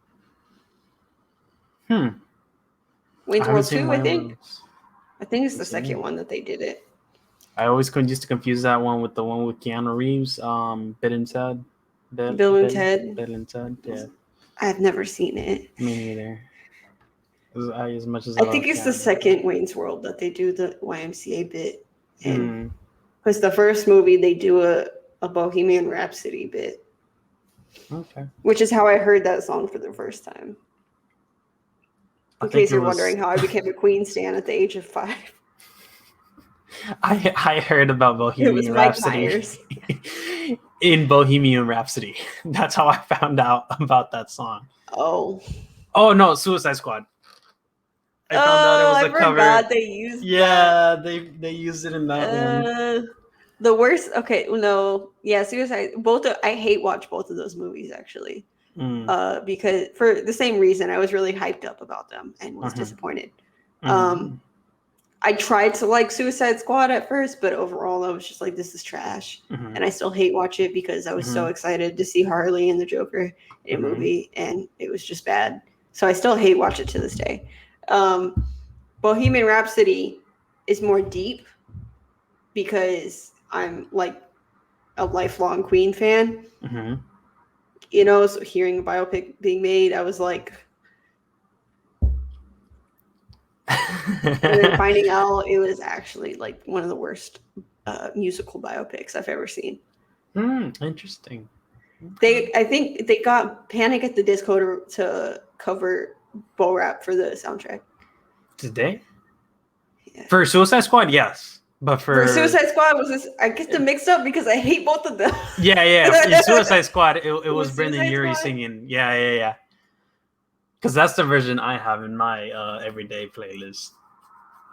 Wayne's World 2, I think. I think it's the second one that they did it. I always used to confuse that one with the one with Keanu Reeves, Bill and Ted. Bill and Ted. Bill and Ted, yeah. I've never seen it. Me neither. As much as I think it's the second Wayne's World that they do the YMCA bit. And because the first movie they do a Bohemian Rhapsody bit. Okay. Which is how I heard that song for the first time. In case you're wondering how I became a Queen stan at the age of 5. I heard about Bohemian Rhapsody in Bohemian Rhapsody. That's how I found out about that song. Oh no, Suicide Squad. I found out it was a cover. They used they used it in that one. The worst. Okay, no, yeah, Suicide. I hate watch both of those movies actually. Because for the same reason, I was really hyped up about them and was disappointed. I tried to like Suicide Squad at first, but overall I was just like, this is trash. And I still hate watch it because I was so excited to see Harley and the Joker in a movie, and it was just bad. So I still hate watch it to this day. Bohemian Rhapsody is more deep because I'm like a lifelong Queen fan. So hearing a biopic being made, I was like, and then finding out it was actually like one of the worst musical biopics I've ever seen. Interesting. I think they got Panic at the Disco to cover Bo Rap for the soundtrack. Did they? Yeah. For Suicide Squad, yes. But for Suicide Squad I get them mixed up because I hate both of them. Yeah. In Suicide Squad, it was Brendan Urie singing. Yeah. Because that's the version I have in my everyday playlist.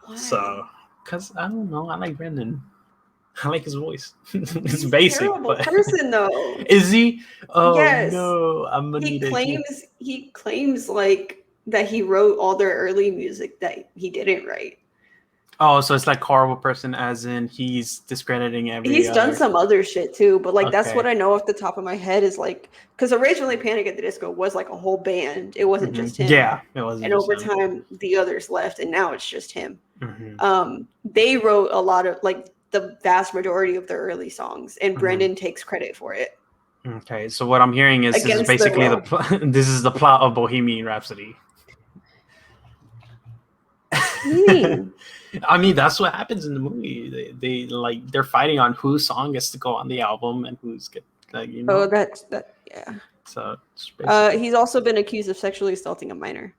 Why? So, because I don't know, I like Brendan. I like his voice. It's basic. He's a terrible person, though. Is he? Oh yes. No, I'm gonna he claims like that he wrote all their early music that he didn't write. Oh, so it's like horrible person, as in he's discrediting every. He's done some other shit too, but like that's what I know off the top of my head is like, because originally Panic at the Disco was like a whole band. It wasn't just him. Yeah, it wasn't. And over time, the others left, and now it's just him. They wrote a lot of like the vast majority of their early songs, and Brendan takes credit for it. Okay, so what I'm hearing is this is basically this is the plot of Bohemian Rhapsody. What do you mean? I mean, that's what happens in the movie. They're fighting on whose song gets to go on the album and who's get Oh, yeah. So he's also been accused of sexually assaulting a minor.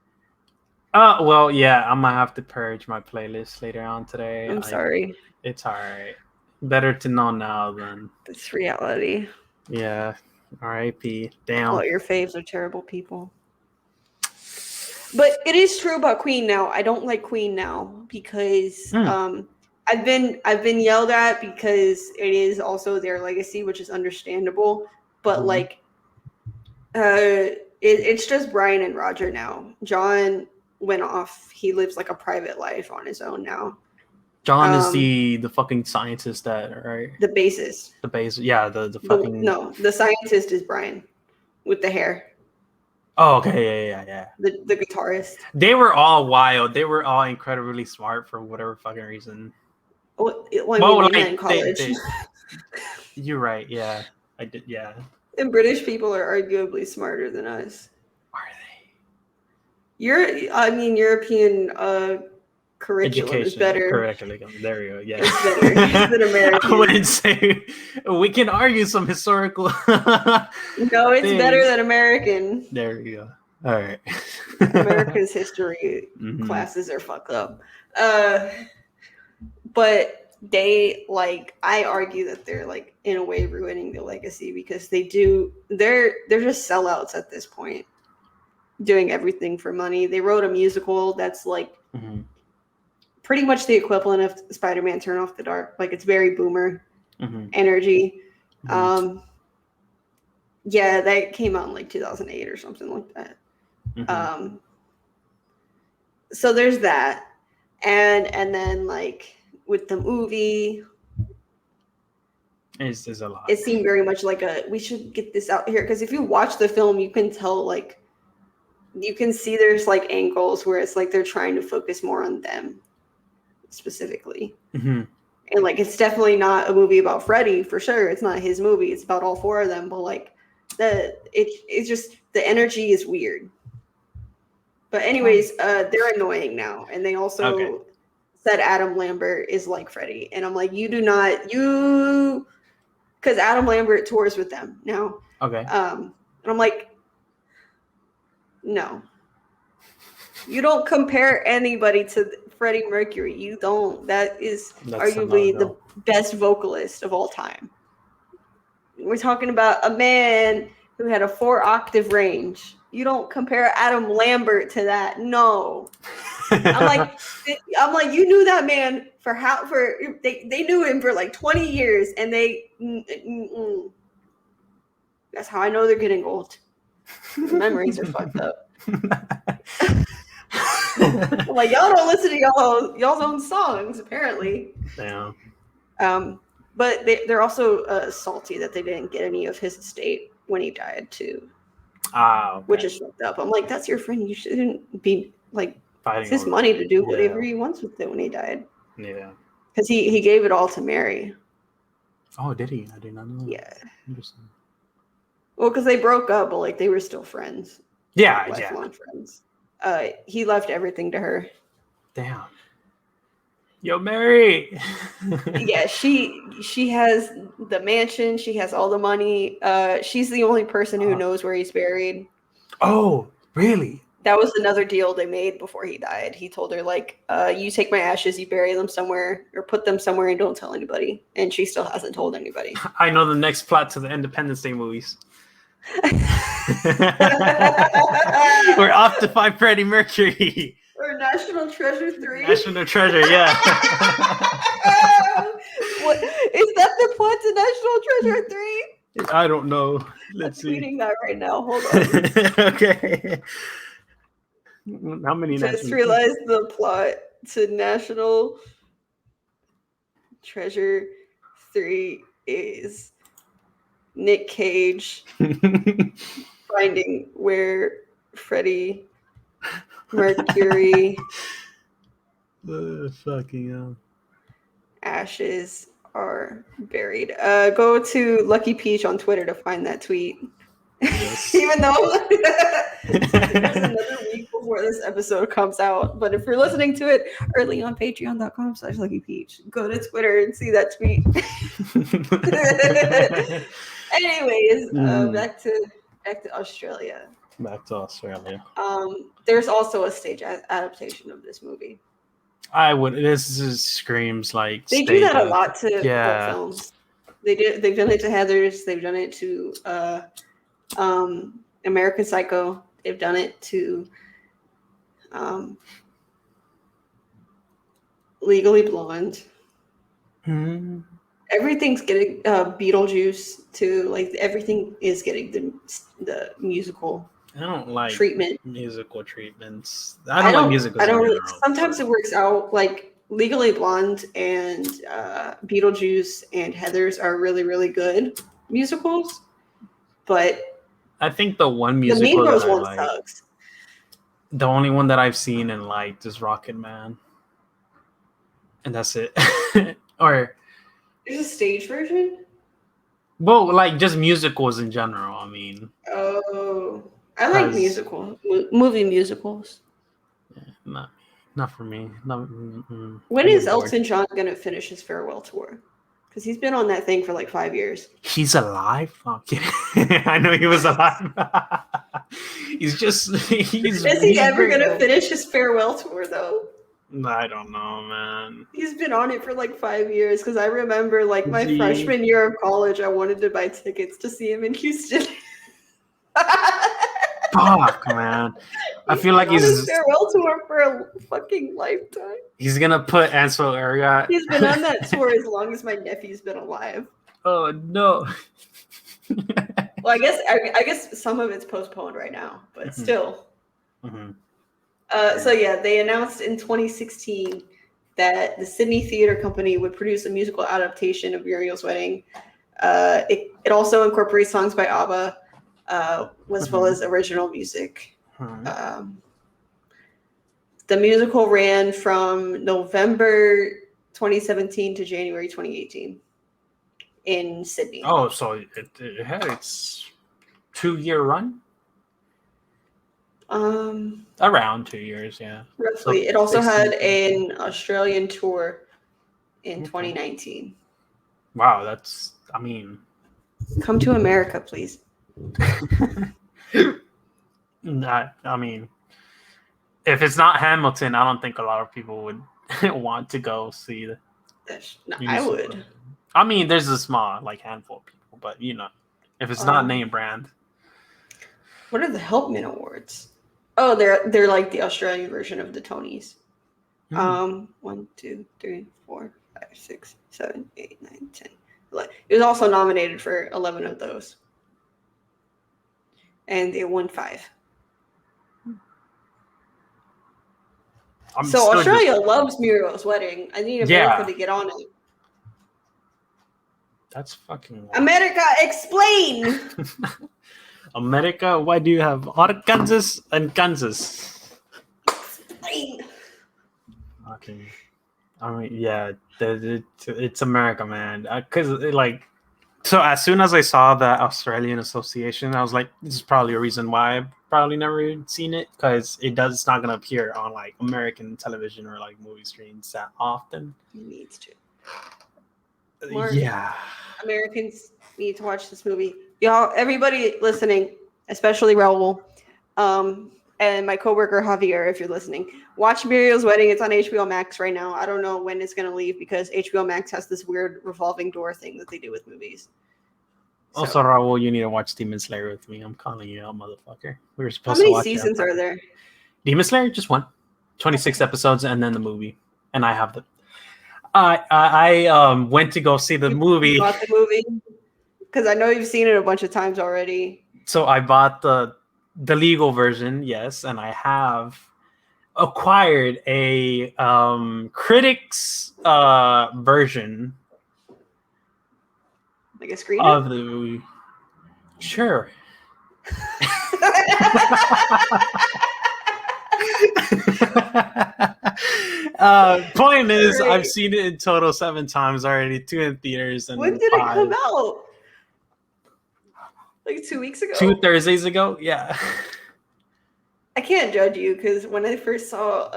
Well, yeah, I'm gonna have to purge my playlist later on today. I'm sorry. It's all right. Better to know now than it's reality. Yeah. R.I.P. Damn. All your faves are terrible people. But it is true about Queen now. I don't like Queen now because I've been yelled at because it is also their legacy, which is understandable. But like, it's just Brian and Roger now. John went off. He lives like a private life on his own now. John is the fucking scientist right? The bassist. The bass, yeah. The fucking the scientist is Brian with the hair. Oh, okay, yeah. The guitarist. They were all wild. They were all incredibly smart for whatever fucking reason. Well, in college. You're right. Yeah, I did. Yeah. And British people are arguably smarter than us. European curriculum is better. Curriculum. There you go. Yeah. It's better than American. I wouldn't say we can argue some historical. No, it's better than American. There you go. All right. America's history classes are fucked up. But they I argue that they're in a way ruining the legacy because they're just sellouts at this point, doing everything for money. They wrote a musical that's pretty much the equivalent of Spider-Man Turn Off the Dark. It's very boomer energy. Yeah, that came out in 2008 or something like that. So there's that. And then with the movie, it's a lot. It seemed very much we should get this out here, because if you watch the film, you can tell you can see there's angles where it's they're trying to focus more on them specifically. And it's definitely not a movie about Freddy, for sure. It's not his movie. It's about all four of them. But it's just the energy is weird. But anyways, they're annoying now, and they also said Adam Lambert is like Freddy, and I'm you do not because Adam Lambert tours with them now. And I'm no, you don't compare anybody to Freddie Mercury. You don't. That's arguably the best vocalist of all time. We're talking about a man who had a 4-octave range. You don't compare Adam Lambert to that. No. I'm you knew that man they knew him for 20 years, and that's how I know they're getting old. The memories are fucked up. Y'all don't listen to y'all's own songs, apparently. Yeah. But they're also salty that they didn't get any of his estate when he died too. Which is fucked up. I'm that's your friend. You shouldn't be fighting. It's his money to do whatever he wants with it when he died. Yeah. Because he gave it all to Mary. Oh, did he? I did not know. Yeah. Interesting. Well, because they broke up, but they were still friends. Yeah, lifelong friends. He left everything to her. Damn. Yo, Mary. Yeah, she has the mansion. She has all the money. She's the only person who knows where he's buried. Oh, really? That was another deal they made before he died. He told her, you take my ashes, you bury them somewhere, or put them somewhere and don't tell anybody. And she still hasn't told anybody. I know the next plot to the Independence Day movies. We're off to find Freddie Mercury. Or National Treasure 3. National Treasure, yeah. What, is that the plot to National Treasure 3? I don't know. Let's see. I'm tweeting that right now. Hold on. Okay. How many? Just realized the plot to National Treasure 3 is Nick Cage finding where Freddie Mercury fucking hell. Ashes are buried. Go to Lucky Peach on Twitter to find that tweet. Yes. Even though there's another week before this episode comes out, but if you're listening to it early on patreon.com/luckypeach, go to Twitter and see that tweet. Anyways, back to Australia. Back to Australia. There's also a stage adaptation of this movie. This screams like they do that a lot to films. They've done it to Heathers. They've done it to American Psycho. They've done it to Legally Blonde. Mm-hmm. Everything's getting Beetlejuice too. Everything is getting the musical. I don't like treatment. Musical treatments. I don't like musicals. I don't really. Sometimes it works out. Legally Blonde and Beetlejuice and Heathers are really, really good musicals. But I think the one musical the Mean Girls that one I like, sucks. The only one that I've seen and liked is Rocket Man, and that's it. Or there's a stage version. Well, just musicals in general. I mean. Oh. I like movie musicals. Yeah, not for me. Not, When I is get bored. Elton John gonna finish his farewell tour? Because he's been on that thing for like 5 years. He's alive? Oh, I'm kidding. I know he was alive. He's Is he ever very gonna old. finish his farewell tour though? I don't know, man. He's been on it for like 5 years. Because I remember like Is my he? freshman year of college, I wanted to buy tickets to see him in Houston. Fuck, man. I feel like on his he's farewell tour for a fucking lifetime. gonna put Ansel Elgort. He's been on that tour as long as my nephew's been alive. Oh no. Well, I guess some of it's postponed right now, but still. Mm-hmm. So yeah, they announced in 2016 that the Sydney Theatre Company would produce a musical adaptation of Muriel's Wedding. It also incorporates songs by ABBA, as well as original music. The musical ran from November 2017 to January 2018 in Sydney. Oh, so it had its 2-year run? Around 2 years, yeah. Roughly. It also had an Australian tour in 2019. Wow, that's, I mean... Come to America, please. I mean, if it's not Hamilton, I don't think a lot of people would want to go see the... No, I would. I mean, there's a small, like, handful of people, but, you know, if it's not name brand. What are the Helpman Awards? Oh, they're like the Australian version of the Tonys. 1, 2, 3, 4, 5, 6, 7, 8, 9, 10. It was also nominated for 11 of those. And it won 5. So Australia loves Muriel's Wedding. I need America to get on it. That's fucking wild. America, explain! America, why do you have Arkansas and Kansas? Explain. Okay. I mean, yeah, it's America, man. Because, like, so as soon as I saw the Australian Association, I was like, this is probably a reason why I've probably never seen it, because it's not going to appear on, like, American television or, like, movie screens that often. It needs to. Yeah. Americans need to watch this movie. Y'all, everybody listening, especially Raul, and my coworker Javier, if you're listening, watch Muriel's Wedding. It's on HBO Max right now. I don't know when it's going to leave because HBO Max has this weird revolving door thing that they do with movies. So. Also, Raul, you need to watch Demon Slayer with me. I'm calling you out, motherfucker. We were supposed to watch. How many seasons are there? Demon Slayer, just 1. 26 episodes, and then the movie. And I have the... I went to go see the movie. You bought the movie? Because I know you've seen it a bunch of times already. So I bought the legal version, yes, and I have acquired a critics version, like a screen of the movie. Sure. Point is, I've seen it in total 7 times already, 2 in theaters. And when did 5. It come out? Like 2 weeks ago? 2 Thursdays ago, yeah. I can't judge you because when I first saw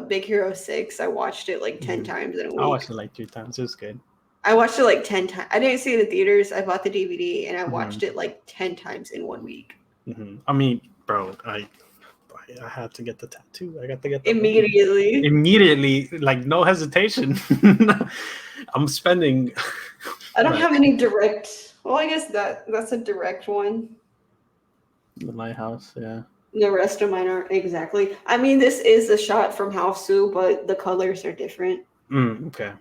Big Hero 6, I watched it like 10 times in a week. I watched it like 3 times. It was good. I watched it like 10 times. I didn't see it in theaters. I bought the DVD and I watched it like 10 times in 1 week. I mean, bro, I had to get the tattoo. I got to get the immediately, like no hesitation. I'm spending. I don't have any direct. Well, I guess that's a direct one. The Lighthouse, yeah. The rest of mine aren't exactly. I mean, this is a shot from Hausu, but the colors are different. Okay.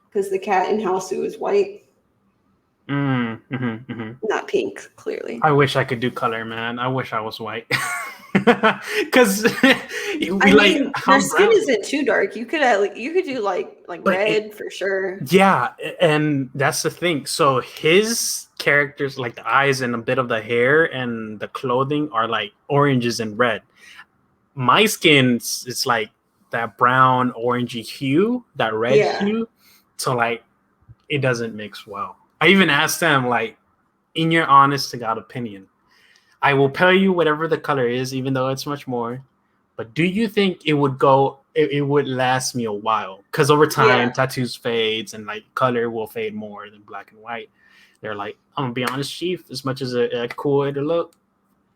Because the cat in Hausu is white. Not pink, clearly. I wish I could do color, man. I wish I was white. Because your skin isn't too dark. You could do like red for sure. Yeah, and that's the thing. So his characters, like the eyes and a bit of the hair and the clothing, are like oranges and red. My skin is like that brown orangey hue, that red hue. So like it doesn't mix well. I even asked them, like, in your honest to God opinion, I will tell you whatever the color is, even though it's much more. But do you think it would last me a while? Because over time, tattoos fades and like color will fade more than black and white. They're like, I'm gonna be honest, Chief. As much as a cool way to look,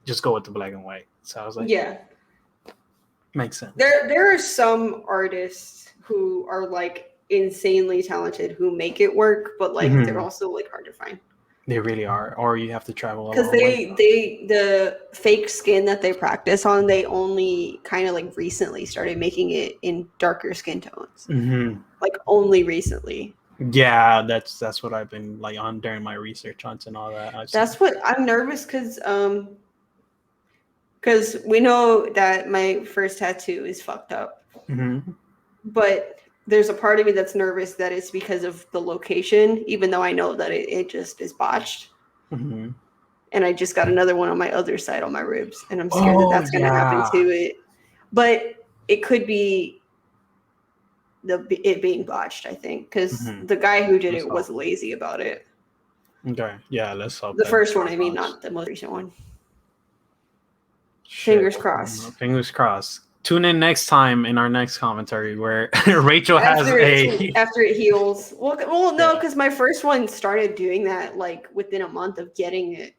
just go with the black and white. So I was like, yeah, makes sense. There are some artists who are like insanely talented who make it work, but like they're also like hard to find. They really are, or you have to travel because the fake skin that they practice on, they only kind of like recently started making it in darker skin tones, like only recently. Yeah, that's what I've been like on during my research on and all that. That's what I'm nervous because we know that my first tattoo is fucked up, but there's a part of me that's nervous that it's because of the location, even though I know that it just is botched. And I just got another one on my other side on my ribs, and I'm scared that that's going to happen to it. But it could be it being botched, I think, because the guy who did it was lazy about it. Okay, yeah, let's hope. The first one, I mean, not the most recent one. Fingers crossed. Fingers crossed. Tune in next time in our next commentary where Rachel has after it heals. Well, no, because my first one started doing that like within a month of getting it.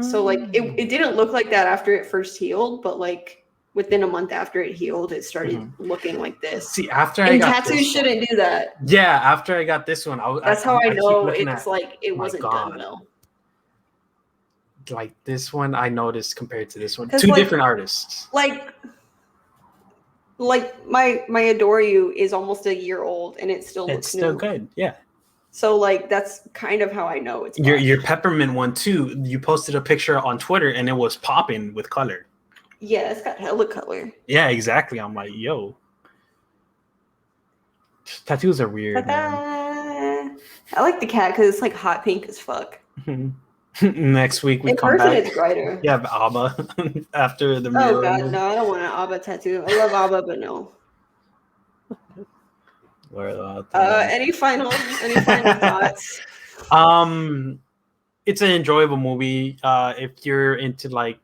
So like it didn't look like that after it first healed, but like within a month after it healed, it started looking like this. See, after tattoos shouldn't do that. Yeah, after I got this one, that's how I know it's like it wasn't done well. Like this one, I noticed compared to this one, two different artists. Like my Adore You is almost a year old, and it still looks still good. Yeah. So like that's kind of how I know it's your peppermint one too. You posted a picture on Twitter, and it was popping with color. Yeah, it's got hella color. Yeah, exactly. I'm like, yo, tattoos are weird. Man. I like the cat because it's like hot pink as fuck. Next week we come back. It's brighter. Yeah, ABBA after the. Oh god, no! I don't want an ABBA tattoo. I love ABBA, but no. Any final thoughts? It's an enjoyable movie. If you're into like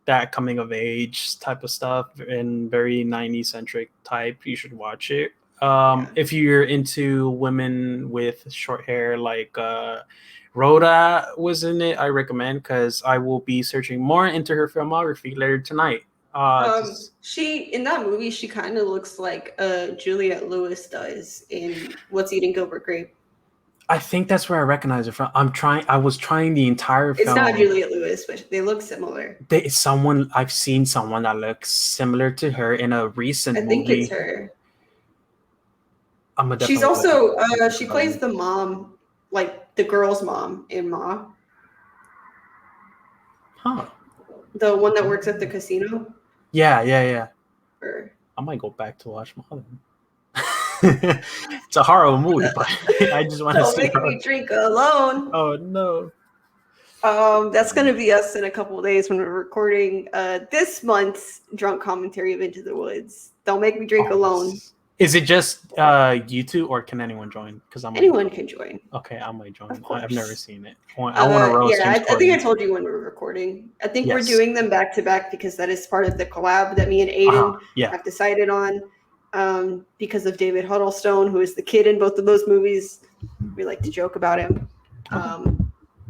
that coming of age type of stuff and very 90s centric type, you should watch it. If you're into women with short hair, like Rhoda was in it, I recommend, because I will be searching more into her filmography later tonight. She in that movie, she kind of looks like Juliette Lewis does in What's Eating Gilbert Grape. I think that's where I recognize her from. I was trying the entire film. It's not Juliette Lewis, but they look similar. I've seen someone that looks similar to her in a recent movie. I think it's her. She's also she plays the mom, like the girl's mom in Ma. Huh. The one that works at the casino. Yeah. Or... I might go back to watch Ma then. It's a horrible movie, but I just want to see. Don't make me drink alone. Oh no. That's gonna be us in a couple of days when we're recording this month's drunk commentary of Into the Woods. Don't make me drink alone. Is it just you two, or can anyone join? Because anyone can join. Okay, I might join. I've never seen it. I want to roast. Yeah, I think I told you when we were recording. I think we're doing them back to back because that is part of the collab that me and Aiden have decided on. Because of David Huddlestone, who is the kid in both of those movies. We like to joke about him.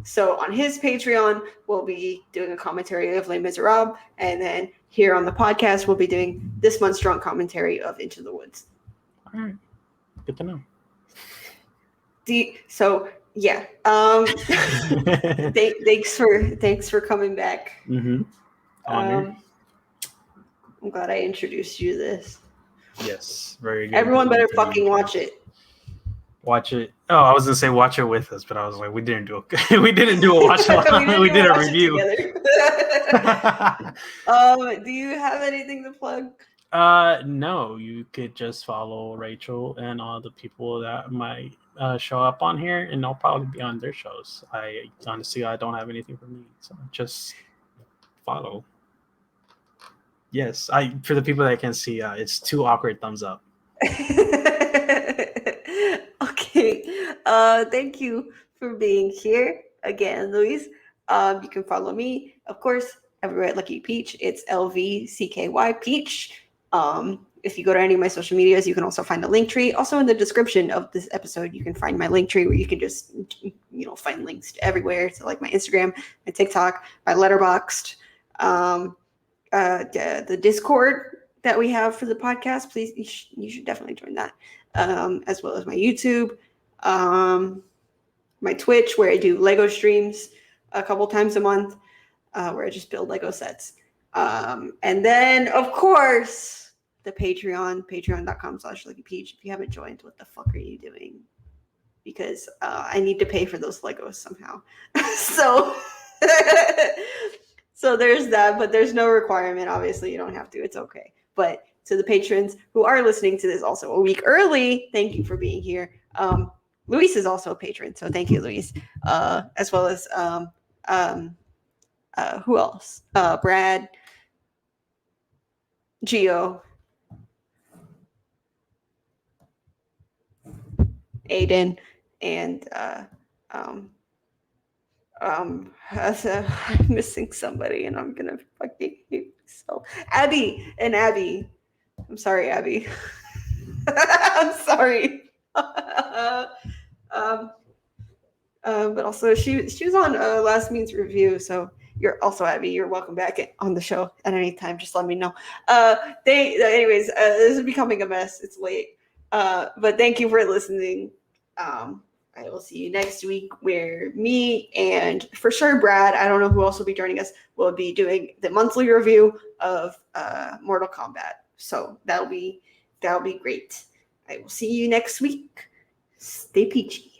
So on his Patreon, we'll be doing a commentary of Les Miserables, and then here on the podcast, we'll be doing this month's drunk commentary of Into the Woods. All right, good to know. Thanks for coming back. I'm glad I introduced you to this. Yes, very good. Everyone better fucking watch it. Watch it. Oh, I was gonna say watch it with us, but I was like, we didn't do a watch along. we did a review. Do you have anything to plug? No, you could just follow Rachel and all the people that might show up on here, and I'll probably be on their shows. I don't have anything for me, so just follow. Yes, for the people that can see, it's 2 awkward thumbs up. Okay. Thank you for being here again, Luis. You can follow me, of course, everywhere at Lucky Peach. It's LVCKY Peach. If you go to any of my social medias, you can also find a link tree. Also in the description of this episode, you can find my link tree where you can just, find links to everywhere. So like my Instagram, my TikTok, my Letterboxd, the Discord that we have for the podcast. Please, you should definitely join that. As well as my YouTube, my Twitch, where I do Lego streams a couple times a month, where I just build Lego sets. And then, of course, the Patreon, patreon.com/LuckyPeach. If you haven't joined, what the fuck are you doing? Because I need to pay for those Legos somehow. So there's that, but there's no requirement. Obviously, you don't have to. It's okay. But to the patrons who are listening to this also a week early, thank you for being here. Luis is also a patron, so thank you, Luis. As well as who else? Brad, Gio, Aiden, and I'm missing somebody, and I'm gonna fucking hate myself. Abby. I'm sorry, Abby. I'm sorry. But also she was on Last Means Review, so you're also Abby. You're welcome back on the show at any time. Just let me know. Anyways, this is becoming a mess. It's late. But thank you for listening. I will see you next week, where me and for sure Brad, I don't know who else will be joining us, will be doing the monthly review of Mortal Kombat. So that'll be great. I will see you next week. Stay peachy.